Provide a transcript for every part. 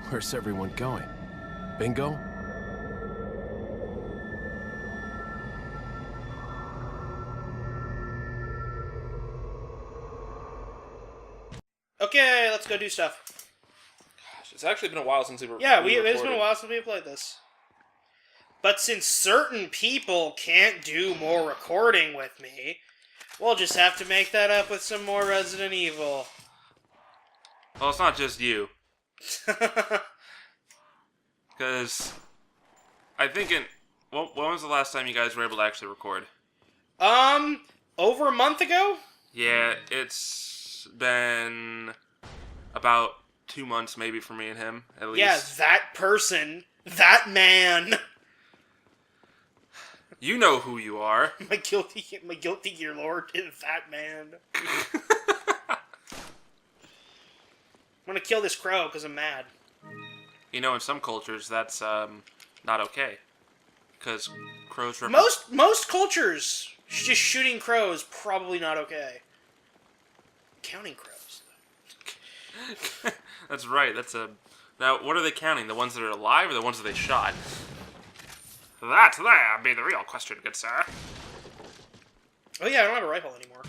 Where's everyone going? Bingo? Okay, let's go do stuff. Gosh, it's actually been a while since we were. Yeah, we it's been a recorded. while since we played this. But since certain people can't do more recording with me, we'll just have to make that up with some more Resident Evil. Well, it's not just you, because I think when was the last time you guys were able to actually record? Over a month ago? Yeah, it's been about 2 months maybe for me and him, at least. Yeah, that person. That man. You know who you are. My guilty gear lord is that man. I'm gonna kill this crow because I'm mad. You know, in some cultures, that's not okay. Because crows represent... Most cultures, just shooting crows, probably not okay. Counting crows. That's right, Now, what are they counting? The ones that are alive or the ones that they shot? That there be the real question, good sir. Oh yeah, I don't have a rifle anymore.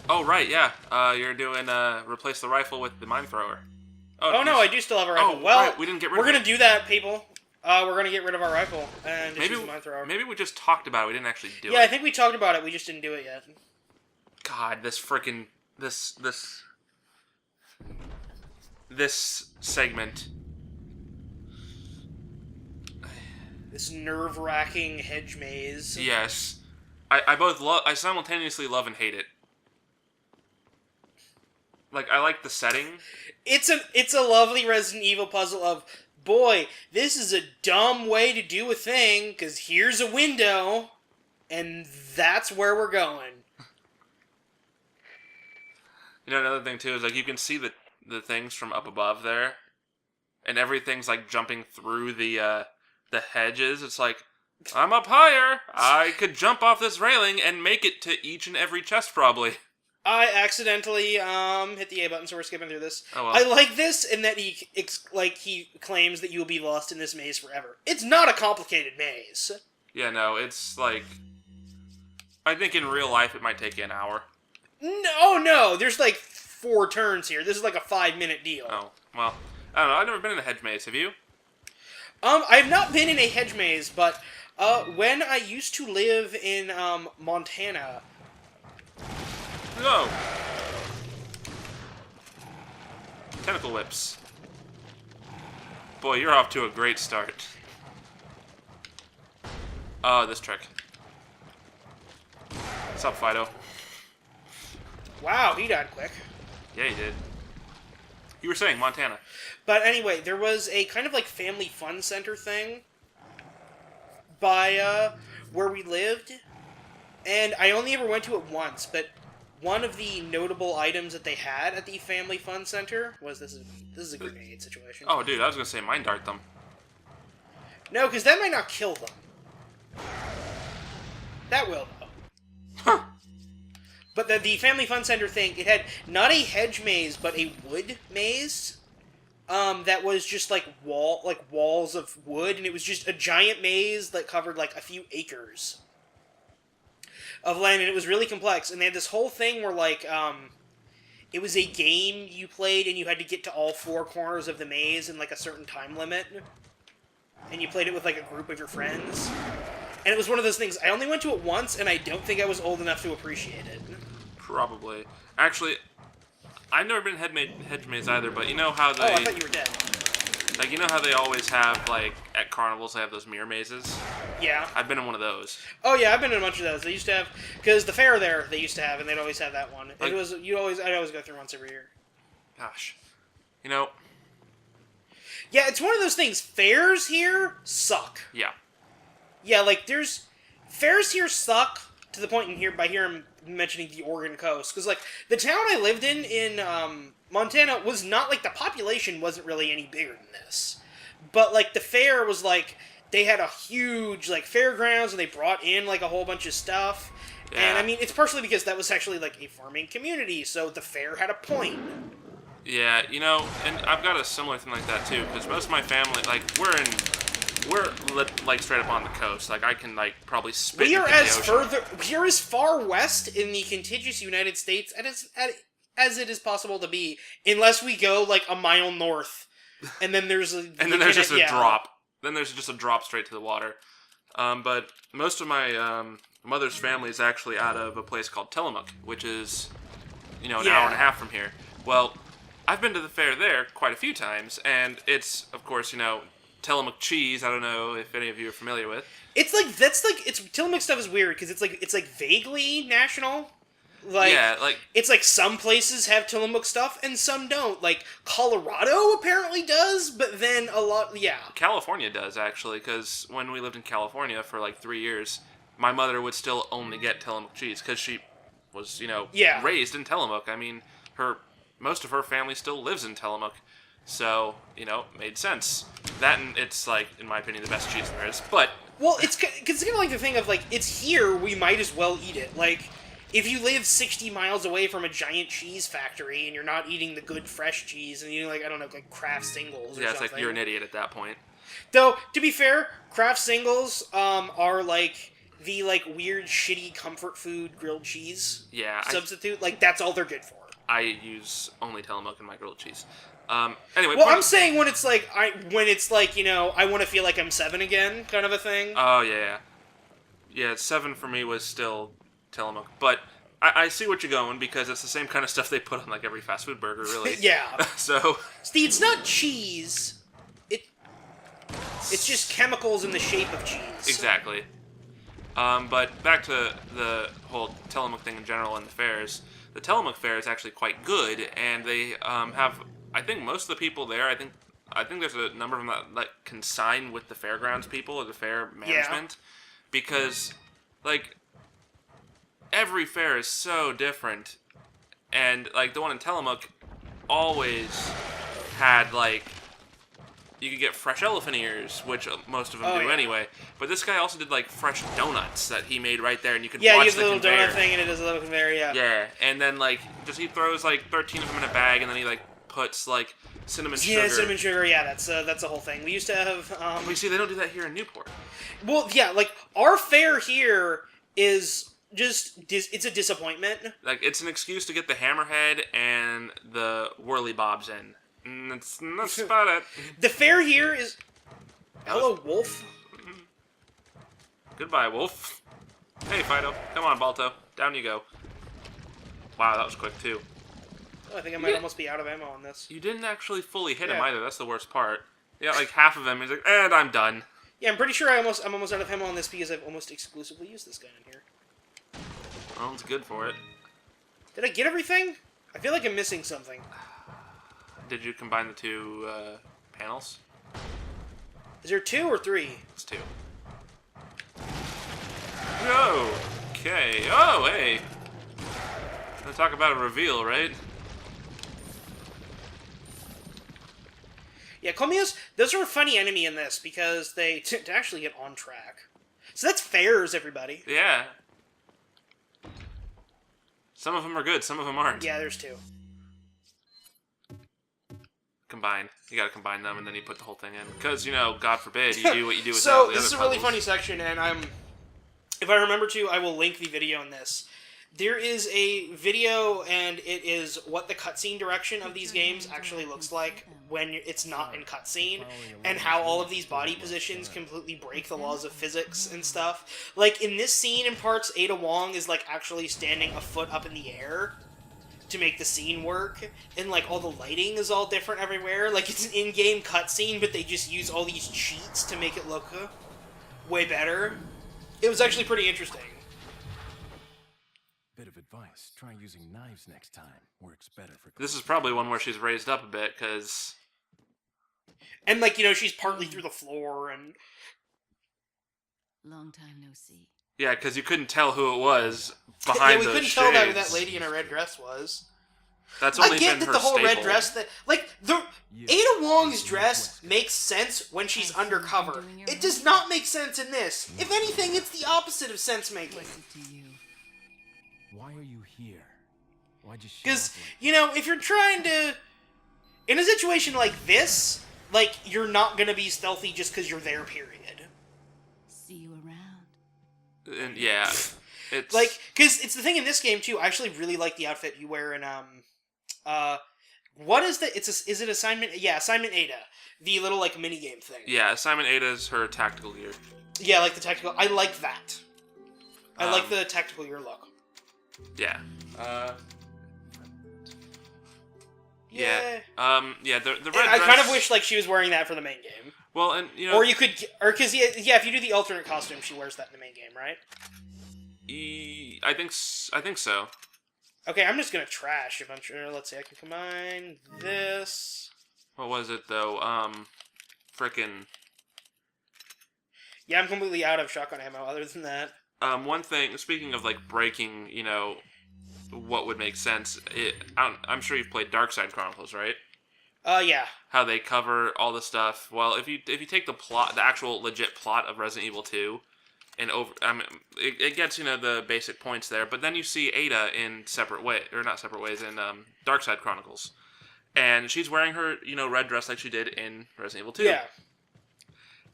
Oh, right, yeah. You're doing, replace the rifle with the mine thrower. Oh no, I do still have a rifle. Oh, well, right, we didn't get rid we're of gonna it. do that, people. We're gonna get rid of our rifle and just use the mine thrower. Maybe we just talked about it, we didn't actually do it. Yeah, I think we talked about it, we just didn't do it yet. God, this frickin' this segment. This nerve-wracking hedge maze. Yes. I simultaneously love and hate it. Like, I like the setting. It's a lovely Resident Evil puzzle of, boy, this is a dumb way to do a thing, because here's a window, and that's where we're going. You know, another thing, too, is, like, you can see the things from up above there, and everything's, like, jumping through the hedges. It's like, I'm up higher! I could jump off this railing and make it to each and every chest, probably. I accidentally hit the A button, so we're skipping through this. Oh, well. I like this in that he claims that you will be lost in this maze forever. It's not a complicated maze. Yeah, no, it's, like... I think in real life it might take you an hour. No, there's like 4 turns here. This is like a 5-minute deal. Oh, well, I don't know. I've never been in a hedge maze. Have you? I've not been in a hedge maze, but when I used to live in Montana. No. Tentacle whips. Boy, you're off to a great start. Oh, this trick. What's up, Fido? Wow, he died quick. Yeah, you did. You were saying Montana. But anyway, there was a kind of like family fun center thing by where we lived, and I only ever went to it once, but one of the notable items that they had at the family fun center was this is a grenade situation. Oh, dude, I was gonna say mine dart them. No, because that might not kill them. That will, though. Huh. But the Family Fun Center thing, it had not a hedge maze, but a wood maze. That was just like walls of wood, and it was just a giant maze that covered like a few acres of land, and it was really complex. And they had this whole thing where like it was a game you played, and you had to get to all 4 corners of the maze in like a certain time limit, and you played it with like a group of your friends. And it was one of those things, I only went to it once, and I don't think I was old enough to appreciate it. Probably. Actually, I've never been in hedge maze either, but you know how they... Oh, I thought you were dead. Like, you know how they always have, like, at carnivals, they have those mirror mazes? Yeah. I've been in one of those. Oh, yeah, I've been in a bunch of those. They used to have... Because the fair there, they used to have, and they'd always have that one. Like, I'd always go through once every year. Gosh. You know... Yeah, it's one of those things. Fairs here suck. Yeah. Yeah, like, fairs here suck to the point by here I'm mentioning the Oregon coast. Because, like, the town I lived in Montana was not, like, the population wasn't really any bigger than this. But, like, the fair was, like, they had a huge like fairgrounds, and they brought in like a whole bunch of stuff. Yeah. And I mean, it's partially because that was actually like a farming community, so the fair had a point. Yeah, you know, and I've got a similar thing like that too, because most of my family, like, we're like straight up on the coast. Like, I can like probably spit We are into the as ocean. we are as far west in the contiguous United States as it is possible to be, unless we go like a mile north, and then there's a And then there's just a yeah. drop. Then there's just a drop straight to the water. But most of my mother's family is actually out of a place called Tillamook, which is, you know, an hour and a half from here. Well, I've been to the fair there quite a few times, and it's, of course, you know, Tillamook cheese. I don't know if any of you are familiar with. It's like it's Tillamook stuff is weird because it's like vaguely national. Like, Yeah, like, it's like some places have Tillamook stuff and some don't. Like Colorado apparently does, but then a lot, yeah. California does, actually, because when we lived in California for like 3 years, my mother would still only get Tillamook cheese, because she was, you know, Yeah. raised in Tillamook. I mean, most of her family still lives in Tillamook, so, you know, made sense. That, and it's, like, in my opinion, the best cheese there is, but... Well, it's kind of like the thing of like it's here, we might as well eat it. Like, if you live 60 miles away from a giant cheese factory and you're not eating the good fresh cheese and you like, I don't know, like Kraft singles or Yeah, it's something. like, you're an idiot at that point. Though, to be fair, Kraft singles are like the like weird shitty comfort food grilled cheese Yeah, substitute. Like that's all they're good for. I use only Tillamook in my grilled cheese. Anyway, Well, point- I'm saying when it's like, you know, I want to feel like I'm 7 again, kind of a thing. Oh, yeah. Yeah, 7 for me was still Tillamook. But I see what you're going, because it's the same kind of stuff they put on, like, every fast food burger, really. Yeah. So, See, it's not cheese. It's just chemicals in the shape of cheese. exactly. But back to the whole Tillamook thing in general and the fairs. The Tillamook Fair is actually quite good, and they have, I think most of the people there, I think there's a number of them that can sign with the fairgrounds people or the fair management, because, like, every fair is so different, and, like, the one in Tillamook always had, like, you could get fresh elephant ears, which most of them do yeah. anyway. But this guy also did, like, fresh donuts that he made right there, and you could Yeah, you watch have the the little conveyor. donut thing, and it does a little conveyor. Yeah. Yeah, and then, like, he throws, like, 13 of them in a bag, and then he, like, puts, like, cinnamon sugar. Yeah, cinnamon sugar. Yeah, that's a whole thing. We used to have. Well, you see, they don't do that here in Newport. Well, yeah, like our fair here is just it's a disappointment. Like, it's an excuse to get the hammerhead and the whirly bobs in. And that's about it. The fair here is. Hello, Wolf. Goodbye, Wolf. Hey, Fido. Come on, Balto. Down you go. Wow, that was quick, too. Oh, I think I might almost be out of ammo on this. You didn't actually fully hit him Yeah. either. That's the worst part. Yeah, like half of him. He's like, and I'm done. Yeah, I'm pretty sure I'm almost out of ammo on this because I've almost exclusively used this gun in here. Well, it's good for it. Did I get everything? I feel like I'm missing something. Did you combine the two panels? Is there 2 or 3? It's 2. Oh, okay. Oh, hey. Let's talk about a reveal, right? Yeah, Komios, those are a funny enemy in this because they to actually get on track. So that's fairs, everybody. Yeah. Some of them are good, some of them aren't. Yeah, there's 2. Combine. You gotta combine them, and then you put the whole thing in. Because, you know, God forbid, you do what you do with So all the this other is a really puzzles. funny section, and if I remember to, I will link the video in this. There is a video, and it is what the cutscene direction of these games actually looks like when it's not in cutscene, and how all of these body positions completely break the laws of physics and stuff. Like, in this scene in parts, Ada Wong is, like, actually standing a foot up in the air to make the scene work, and, like, all the lighting is all different everywhere. Like, it's an in-game cutscene, but they just use all these cheats to make it look way better. It was actually pretty interesting. Bit of advice: try using knives next time. Works better for. This is probably one where she's raised up a bit, because... And, like, you know, she's partly through the floor, and... Long time no see. Yeah, because you couldn't tell who it was behind yeah, we those couldn't tell that who shades. that lady in a red dress was. That's I only get been that her the whole red staple. dress that Ada Wong's dress makes sense when she's undercover. It does not make sense in this. If anything, it's the opposite of sense making. Why are you here? Why'd you show Because, up like you know, if you're trying to... In a situation like this, like, you're not gonna be stealthy just because you're there, period. See you around. And yeah, it's Like, because it's the thing in this game, too. I actually really like the outfit you wear in, what is the... Is it Assignment... Yeah, Assignment Ada. The little, like, mini-game thing. yeah. Simon Ada's her tactical gear. Yeah, like the tactical... I like that. I like Um, the tactical gear look. Yeah. Yeah. Yeah. The red And dress. I kind of wish, like, she was wearing that for the main game. Well, and you know, Or you could... Or, because, yeah, if you do the alternate costume, she wears that in the main game, right? I think so. Okay, I'm just gonna trash a bunch of... Let's see, I can combine this... What was it though? Frickin'. Yeah, I'm completely out of shotgun ammo other than that. One thing. Speaking of like breaking, you know, what would make sense? I'm sure you've played Darkside Chronicles, right? Yeah. How they cover all the stuff. Well, if you take the plot, the actual legit plot of Resident Evil 2, and it gets, you know, the basic points there. But then you see Ada in separate way, or not separate ways, in Darkside Chronicles, and she's wearing her, you know, red dress like she did in Resident Evil 2. Yeah.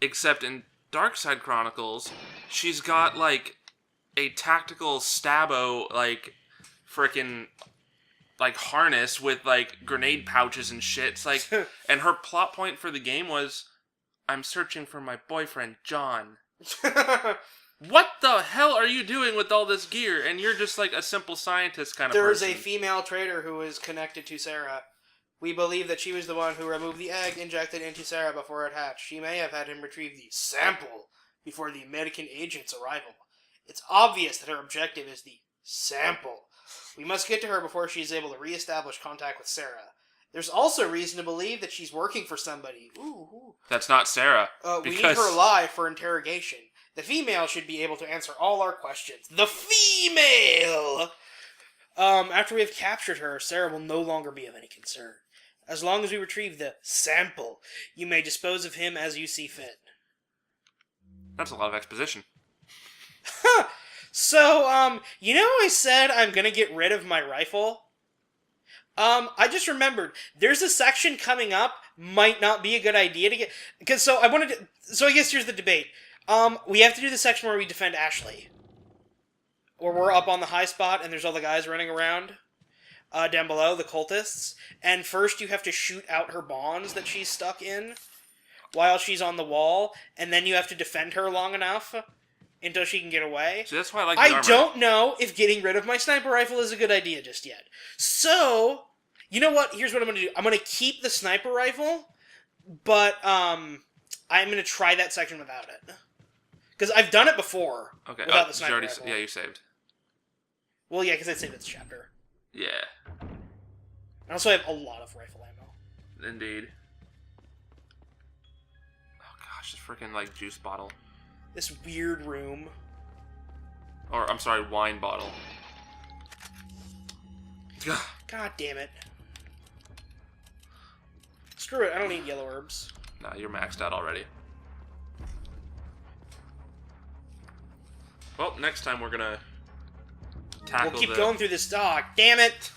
Except in Darkside Chronicles, she's got like a tactical stabbo, like frickin' like harness with like grenade pouches and shit. It's like, and her plot point for the game was, I'm searching for my boyfriend John. What the hell are you doing with all this gear? And you're just like a simple scientist kind of There's person. a female traitor who is connected to Sarah. We believe that she was the one who removed the egg injected into Sarah before it hatched. She may have had him retrieve the sample before the American agent's arrival. It's obvious that her objective is the sample. We must get to her before she is able to re-establish contact with Sarah. There's also reason to believe that she's working for somebody. Ooh. That's not Sarah. We need because her alive for interrogation. The female should be able to answer all our questions. The female! After we have captured her, Sarah will no longer be of any concern. As long as we retrieve the sample, you may dispose of him as you see fit. That's a lot of exposition. So, you know I said I'm gonna get rid of my rifle? I just remembered, there's a section coming up, might not be a good idea to get... So I guess here's the debate. We have to do the section where we defend Ashley. Or we're up on the high spot and there's all the guys running around. Down below, the cultists. And first you have to shoot out her bonds that she's stuck in while she's on the wall, and then you have to defend her long enough until she can get away. See, that's why I like the I armor. don't know if getting rid of my sniper rifle is a good idea just yet. So, you know what? Here's what I'm going to do. I'm going to keep the sniper rifle, but I'm going to try that section without it. Because I've done it before Okay. without the you sniper already, rifle. yeah, you saved. Well, yeah, because I saved this chapter. Yeah, I also have a lot of rifle ammo. indeed. Oh gosh, this freaking like juice bottle, This weird room. or I'm sorry, wine bottle. God damn it. Screw it, I don't need yellow herbs. Nah, you're maxed out already. Well, next time we're gonna tackle We'll keep the... going through this dog. Damn it!